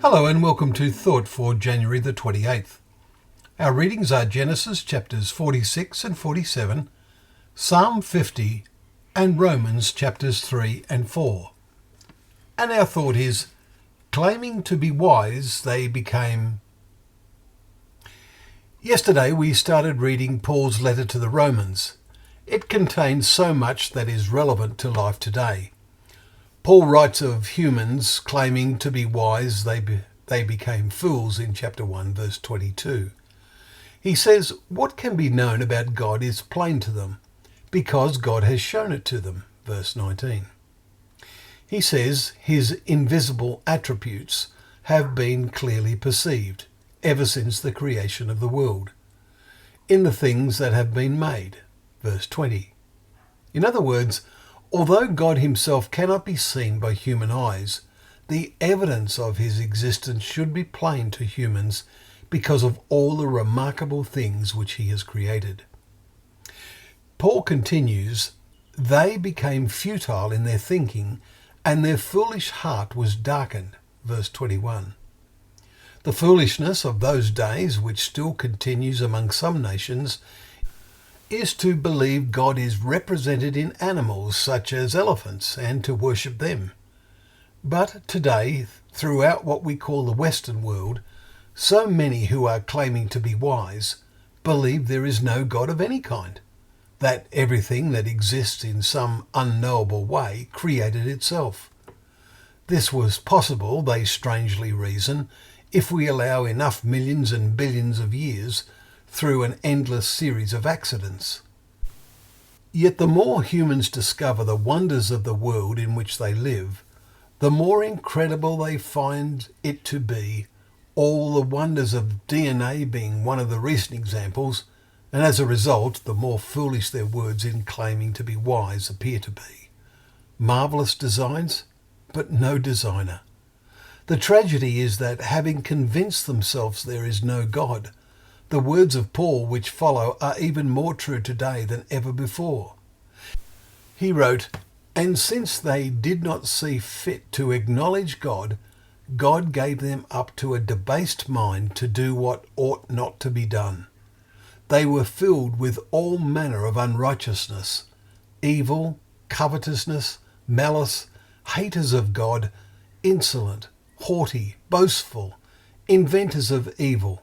Hello and welcome to Thought for January the 28th. Our readings are Genesis chapters 46 and 47, Psalm 50 and Romans chapters 3 and 4. And our thought is, claiming to be wise, they became... Yesterday we started reading Paul's letter to the Romans. It contains so much that is relevant to life today. Paul writes of humans claiming to be wise, they became fools in chapter 1 verse 22. He says what can be known about God is plain to them, because God has shown it to them, verse 19. He says his invisible attributes have been clearly perceived ever since the creation of the world, in the things that have been made, verse 20. In other words, although God himself cannot be seen by human eyes, the evidence of his existence should be plain to humans because of all the remarkable things which he has created. Paul continues, they became futile in their thinking, and their foolish heart was darkened, verse 21. The foolishness of those days, which still continues among some nations, is to believe God is represented in animals such as elephants and to worship them. But today, throughout what we call the Western world, so many who are claiming to be wise believe there is no God of any kind, that everything that exists in some unknowable way created itself. This was possible, they strangely reason, if we allow enough millions and billions of years through an endless series of accidents. Yet the more humans discover the wonders of the world in which they live, the more incredible they find it to be, all the wonders of DNA being one of the recent examples, and as a result, the more foolish their words in claiming to be wise appear to be. Marvellous designs, but no designer. The tragedy is that, having convinced themselves there is no God, the words of Paul which follow are even more true today than ever before. He wrote, "And since they did not see fit to acknowledge God, God gave them up to a debased mind to do what ought not to be done. They were filled with all manner of unrighteousness, evil, covetousness, malice, haters of God, insolent, haughty, boastful, inventors of evil,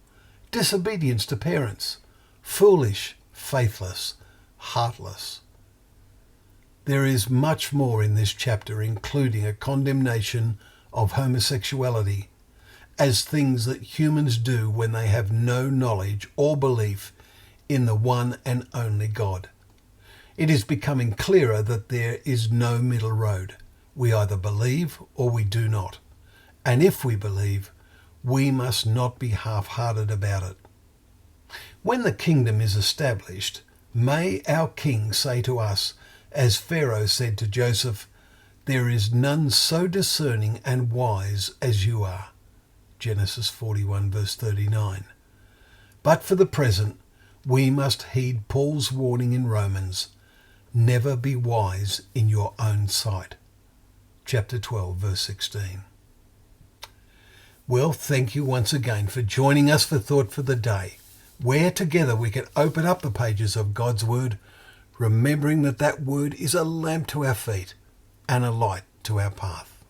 disobedience to parents, foolish, faithless, heartless." There is much more in this chapter, including a condemnation of homosexuality as things that humans do when they have no knowledge or belief in the one and only God. It is becoming clearer that there is no middle road. We either believe or we do not. And if we believe, we must not be half-hearted about it. When the kingdom is established, may our King say to us, as Pharaoh said to Joseph, "There is none so discerning and wise as you are." Genesis 41 verse 39. But for the present, we must heed Paul's warning in Romans, never be wise in your own sight. Chapter 12 verse 16. Well, thank you once again for joining us for Thought for the Day, where together we can open up the pages of God's Word, remembering that that Word is a lamp to our feet and a light to our path.